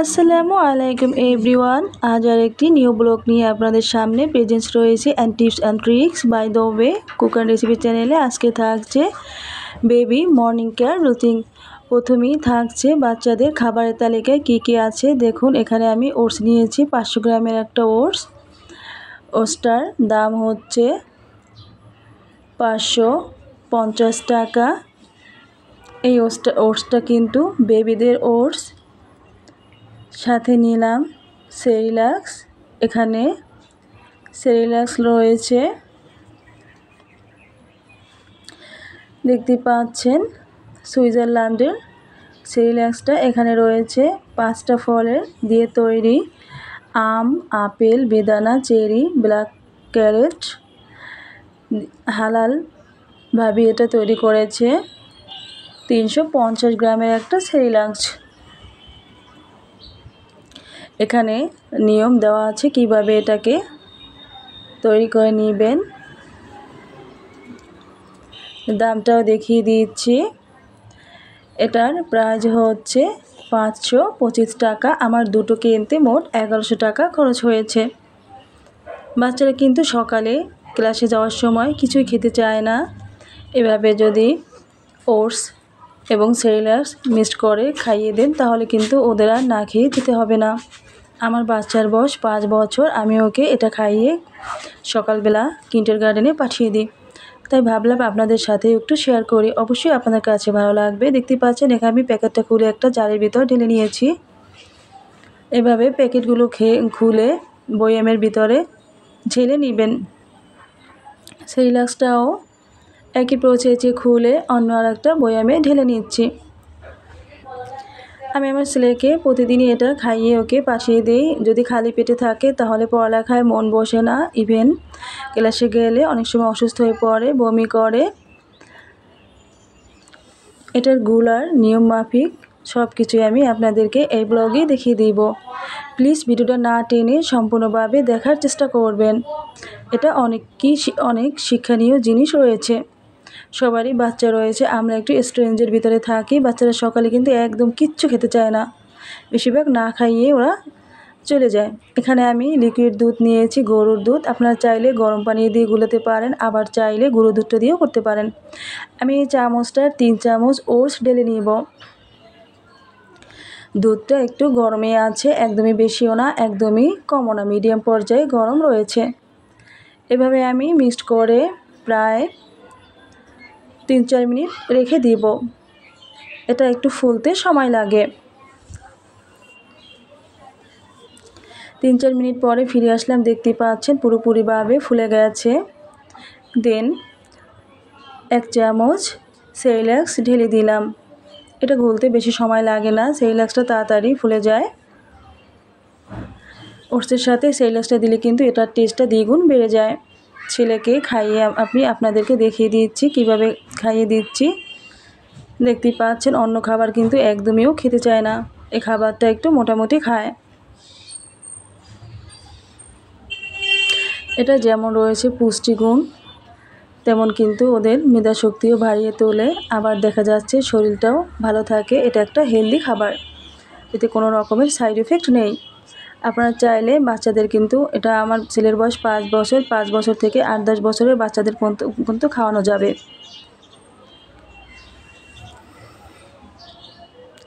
আসসালামু আলাইকুম এভরিওয়ান। আজ আর একটি নিউ ব্লগ নিয়ে আপনাদের সামনে প্রেজেন্স রয়েছে and tips and tricks by the way cook and recipe চ্যানেলে। আজকে থাকছে বেবি মর্নিং কেয়ার রুটিন। প্রথমেই থাকছে বাচ্চাদের খাবারের তালিকায় কী কী আছে দেখুন। এখানে আমি ওটস নিয়েছি 500 গ্রামের একটা ওটসটার দাম হচ্ছে 550 টাকা। এই ওটসটা কিন্তু বেবিদের ওটস। সাথে নিলাম সেরিল্যাক্স। এখানে সেরিল্যাক্স রয়েছে, দেখতে পাচ্ছেন সুইজারল্যান্ডের সেরিল্যাক্সটা। এখানে রয়েছে 5টা ফলের দিয়ে তৈরি, আম, আপেল, বেদানা, চেরি, ব্ল্যাক ক্যারেট। হালাল ভাবে এটা তৈরি করেছে। 350 গ্রামের একটা সেরিল্যাক্স। এখানে নিয়ম দেওয়া আছে কিভাবে এটাকে তৈরি করে নেবেন। দামটাও দেখিয়ে দিচ্ছি। এটার প্রাইস হচ্ছে 525 টাকা। আমার দুটো কিনতে মোট 1100 টাকা খরচ হয়েছে। বাচ্চারা কিন্তু সকালে ক্লাসে যাওয়ার সময় কিছুই খেতে চায় না। এভাবে যদি ওটস এবং সেরিল্যাক্স মিক্সড করে খাইয়ে দেন তাহলে কিন্তু ওদের আর না খেয়ে যেতে হবে না। আমার বাচ্চার বয়স 5 বছর। আমি ওকে এটা খাইয়ে সকালবেলা কিন্ডারগার্টেনে পাঠিয়ে দিই। তাই ভাবলাম আপনাদের সাথে একটু শেয়ার করি। অবশ্যই আপনাদের কাছে ভালো লাগবে। দেখতে পাচ্ছেন এখানে আমি প্যাকেটটা খুলে একটা জারের ভিতর ঢেলে নিয়েছি। এভাবে প্যাকেটগুলো খুলে বয়ামের ভিতরে ঢেলে নেবেন। সেরিল্যাক্সটাও একই প্রসেসে খুলে অন্য আর একটা বয়ামে ঢেলে নিচ্ছি। আমি আমার ছেলেকে প্রতিদিনই এটা খাইয়ে ওকে পাঠিয়ে দিই। যদি খালি পেটে থাকে তাহলে পড়ালেখায় মন বসে না। ইভেন ক্লাসে গেলে অনেক সময় অসুস্থ হয়ে পড়ে, বমি করে। এটার গুলার নিয়ম মাফিক সব কিছুই আমি আপনাদেরকে এই ব্লগে দেখিয়ে দিব। প্লিজ ভিডিওটা না টেনে সম্পূর্ণভাবে দেখার চেষ্টা করবেন। এটা অনেক শিক্ষণীয় জিনিস রয়েছে। সবারই বাচ্চা রয়েছে, আমরা একটু স্ট্রেঞ্জের ভিতরে থাকি। বাচ্চারা সকালে কিন্তু একদম কিচ্ছু খেতে চায় না, বেশিরভাগ না খাইয়ে ওরা চলে যায়। এখানে আমি লিকুইড দুধ নিয়েছি, গরুর দুধ। আপনারা চাইলে গরম পানি দিয়ে গুলাতে পারেন, আবার চাইলে গুঁড়ো দুধটা দিয়েও করতে পারেন। আমি এই চামচটার 3 চামচ ওটস ঢেলে নিব। দুধটা একটু গরমে আছে, একদমই বেশিও না একদমই কমও না, মিডিয়াম পর্যায়ে গরম রয়েছে। এভাবে আমি মিক্সড করে প্রায় 3-4 মিনিট রেখে দিব। এটা একটু ফুলতে সময় লাগে। 3-4 মিনিট পরে ফিরে আসলাম। দেখতে পাচ্ছেন পুরোপুরিভাবে ফুলে গেছে। দেন 1 চামচ সেরিল্যাক্স ঢেলে দিলাম। এটা গুলতে বেশি সময় লাগে না, সেরিল্যাক্সটা তাড়াতাড়ি ফুলে যায়। ওটসের সাথে সেরিল্যাক্সটা দিলে কিন্তু এটার টেস্টটা দ্বিগুণ বেড়ে যায়। ছেলেকে খাইয়ে আপনাদেরকে দেখিয়ে দিচ্ছি কিভাবে খাইয়ে দিচ্ছি। দেখতে পাচ্ছেন অন্য খাবার কিন্তু একদমইও খেতে চায় না। এই খাবারটা একটু মোটামুটি খায়। এটা যেমন রয়েছে পুষ্টিগুণ, তেমন কিন্তু ওদের মেধা শক্তিও বাড়িয়ে তোলে। আবার দেখা যাচ্ছে শরীরটাও ভালো থাকে। এটা একটা হেলদি খাবার, এতে কোনো রকমের সাইড এফেক্ট নেই। আপনারা চাইলে বাচ্চাদের কিন্তু এটা, আমার ছেলের বয়স 5 বছর, 5 বছর থেকে 8-10 বছরের বাচ্চাদের কিন্তু খাওয়ানো যাবে।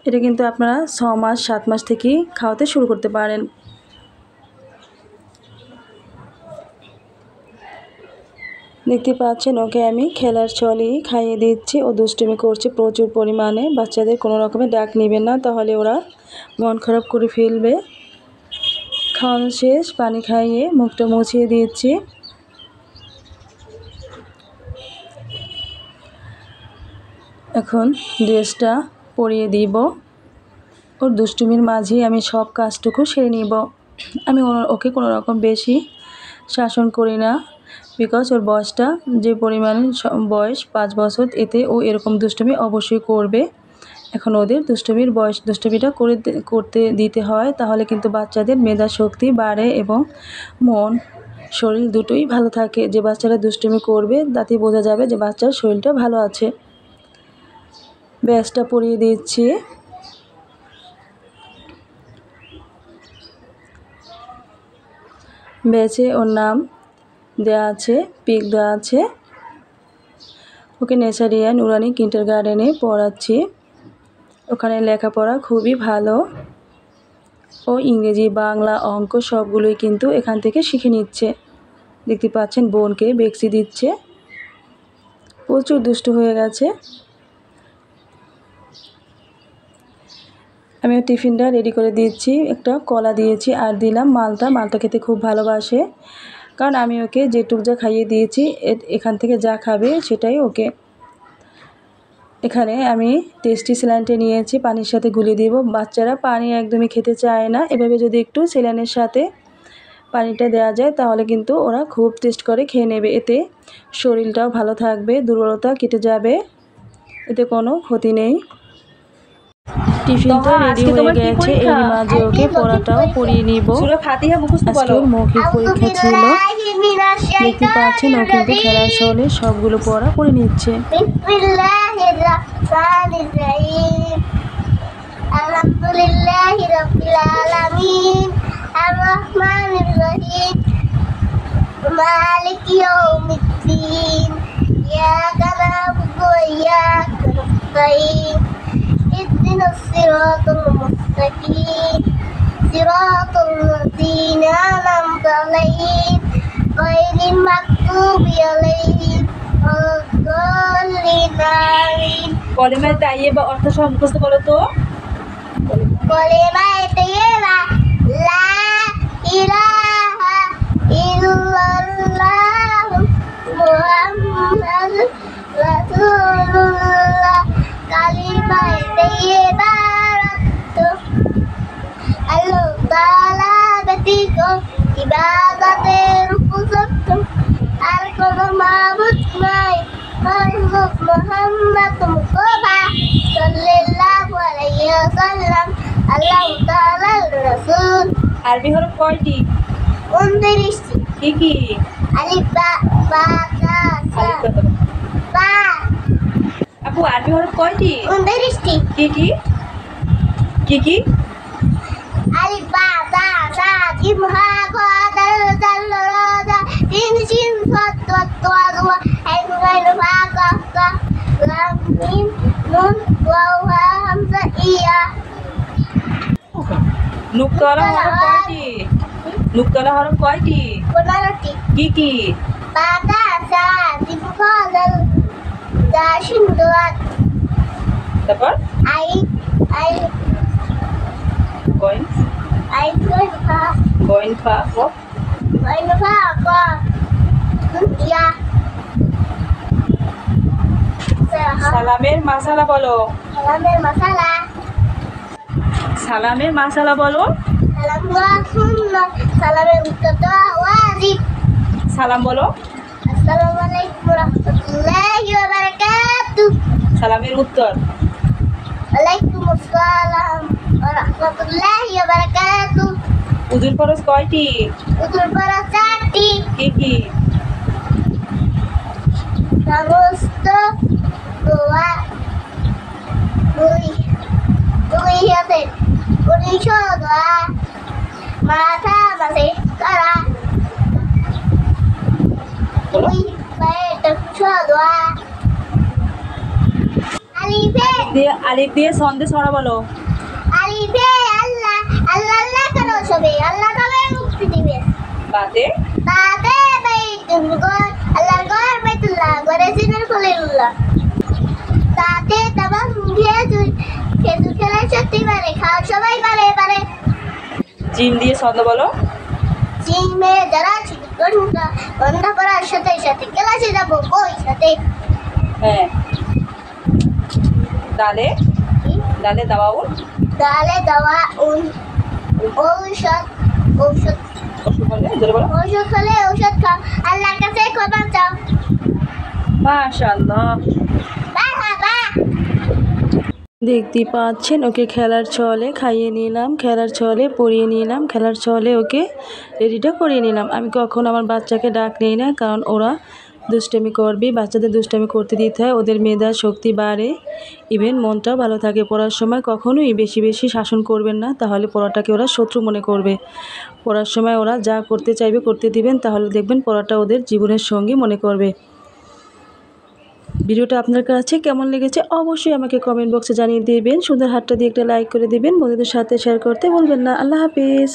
এটা কিন্তু আপনারা 6 মাস 7 মাস থেকেই খাওয়াতে শুরু করতে পারেন। দেখতে পাচ্ছেন ওকে আমি খেলার ছলেই খাইয়ে দিচ্ছি। ও দুষ্টুমি করছে প্রচুর পরিমাণে। বাচ্চাদের কোনো রকমের ডাক নেবেন না, তাহলে ওরা মন খারাপ করে ফেলবে। খাওয়ানো শেষ, পানি খাইয়ে মুখটা মুছিয়ে দিচ্ছি। এখন ড্রেসটা পরিয়ে দিব। ওর দুষ্টুমির মাঝেই আমি সব কাজটুকু সেরে নিব। আমি ওকে কোনো রকম বেশি শাসন করি না, বিকজ ওর বয়সটা যে পরিমাণে বয়স 5 বছর, এতে ও এরকম দুষ্টুমি অবশ্যই করবে। এখন ওদের দুষ্টুমির বয়স, দুষ্টুমিটা করতে দিতে হয়, তাহলে কিন্তু বাচ্চাদের মেধা শক্তি বাড়ে এবং মন শরীর দুটোই ভালো থাকে। যে বাচ্চারা দুষ্টুমি করবে তাতেই বোঝা যাবে যে বাচ্চার শরীরটা ভালো আছে। ব্যাসটা পরিয়ে দিচ্ছি। ব্যাচে ওর নাম দেওয়া আছে, পিক দেওয়া আছে। ওকে নেচারিয়া নুরানি কিন্ডারগার্টেনে পড়াচ্ছি। ওখানে লেখাপড়া খুবই ভালো। ও ইংরেজি, বাংলা, অঙ্ক সবগুলোই কিন্তু এখান থেকে শিখে নিচ্ছে। দেখতে পাচ্ছেন বোনকে বেক্সি দিচ্ছে, প্রচুর দুষ্টু হয়ে গেছে। আমি টিফিনটা রেডি করে দিচ্ছি, একটা কলা দিয়েছি আর দিলাম মালটা। মালটা খেতে খুব ভালোবাসে, কারণ আমি ওকে যেটুক যা খাইয়ে দিয়েছি এখান থেকে যা খাবে সেটাই ওকে। এখানে আমি টেস্টি স্যালাইনটা নিয়েছি, পানির সাথে গুলিয়ে দিব। বাচ্চারা পানি একদমই খেতে চায় না, এভাবে যদি একটু স্যালাইনের সাথে পানিটা দেওয়া যায় তাহলে কিন্তু ওরা খুব টেস্ট করে খেয়ে নেবে। এতে শরীরটাও ভালো থাকবে, দুর্বলতা কেটে যাবে, এতে কোনো ক্ষতি নেই। টিফিনটা রেডি হয়ে গেছে, এরই মাঝে ওকে পড়াটাও পড়িয়ে নিব। আজকে ওর মৌখিক পরীক্ষা ছিল। দেখতে পাচ্ছেন ও কিন্তু খেলার ছলে সবগুলো পড়া পড়ে নিচ্ছে। আলহামদুলিল্লাহি রাব্বিল আলামিন আর-রাহমানির রহিম মালিকি ইয়াউমিদ্দিন ইয়াকা না'বুদু ওয়া ইয়াকা নাস্তাঈন ইহদিনাস সিরাতাল মুস্তাকিম সিরাতাল লাযীনা আন'আমতা আলাইহিম গায়রিল মাগদুবি আলাইহিম ওয়ালাদ-দাল্লিন আমিন। কলিমা তাইয়্যিবা অর্থ সহ মুখস্থ বলো তো। কলিমা তাইয়্যিবা লা ইলাহা ইল্লাল্লাহ মুহাম্মাদুর রাসূলুল্লাহ। কলিমা তাইয়্যিবা আল্লাহ তাআলা ব্যতীত ইবাদতের উপযুক্ত আর কোনো মাবুদ নাই। মুহাম্মদ মুস্তাফা সাল্লাল্লাহু আলাইহি ওয়াসাল্লাম আল্লাহ তাআলার রাসূল। আরবি হরফ কয়টি? 29টি। কি কি? আলিফ বা তা সা বা। আপু আরবি হরফ কয়টি? 29টি। কি কি? কি কি? আলিফ বা তা সা জিম হা গা দাল জাল রা জা তিন সিন সাদ ওয়াত ওয়া ওয়া আইন গাইন ফা কাফ কাফ লাম মিম নুন ওয়াও হা হামজা ইয়া। নুক্তাওয়ালা হরফ কয়টি? নুক্তাওয়ালা হরফ কয়টি? 15টি। কি কি? বা তা সা জিম হা দাল জা শিন ওয়াত। তারপর আইন আইন কয়েন আইন গাইন ফা কয়েন ফা কফ গাইন ফা কাফ ইয়া। সালামের মাসালা বলো। সালামের মশালা। সালামের মাসালা বলো। সালাম ওয়া সুন্নাত। সালামের উত্তরটা ওয়াজিব। সালাম বলো। আসসালামু আলাইকুম ওয়া রাহমাতুল্লাহি ওয়া বারাকাতুহু। সালামের উত্তর। ওয়ালাইকুম আসসালাম ওয়া রাহমাতুল্লাহি ওয়া বারাকাতুহু। উযুর ফরজ কয়টি? উত্তর পড়া 4টি। কি কি? সমস্ত দোয়া দুই হাতে দোয়া মাথা মাসে করা দুই পায়ে দোয়া। আলিফ দিয়ে ছন্দে ছড়া বলো। আলিফে আল্লাহ আল্লাহ আল্লাহ করো সবে আল্লাহ তবে মুক্তি দিবে। বাতে বাতে বাইতুল গর আল্লাহর ঘর বাইতুল্লাহ ঘরে সিনের খলিলুল্লাহ। তাতে তাবাম খেজুর খেলার সত্যি পারে খাওয়া সবাই পারে পারে। জিম দিয়ে ছন্দ বলো। জিমে যারা ছিল বন্ধা করার সাথে সাথে ক্লাসে যাবো ওই সাথে। হ্যাঁ। ডালে ডালে দাওয়াউন ডালে দাওয়া ঔষধ ঔষধ ওষুধ বলে জোরে বলো। ঔষধ হলে ঔষধ খাও আল্লাহর কাছে ক্ষমা চাও। মাশাআল্লাহ। মারহাবা। দেখতে পাচ্ছেন ওকে খেলার ছলে খাইয়ে নিলাম, খেলার ছলে পরিয়ে নিলাম, খেলার ছলে ওকে রেডিটা করিয়ে নিলাম। আমি কখনো আমার বাচ্চাকে ডাক নিই না, কারণ ওরা দুষ্টামি করবি, বাচ্চাদের দুষ্টামি করতে দিতে হয়, ওদের মেধা শক্তি বাড়ে, ইভেন মনটাও ভালো থাকে। পড়ার সময় কখনোই বেশি বেশি শাসন করবেন না, তাহলে পড়াটাকে ওরা শত্রু মনে করবে। পড়ার সময় ওরা যা করতে চাইবে করতে দিবেন, তাহলে দেখবেন পড়াটা ওদের জীবনের সঙ্গী মনে করবে। ভিডিওটা আপনার কাছে কেমন লেগেছে অবশ্যই আমাকে কমেন্ট বক্সে জানিয়ে দিবেন। সুন্দর হাতটা দিয়ে একটা লাইক করে দিবেন, বন্ধুদের সাথে শেয়ার করতে ভুলবেন না। আল্লাহ হাফিজ।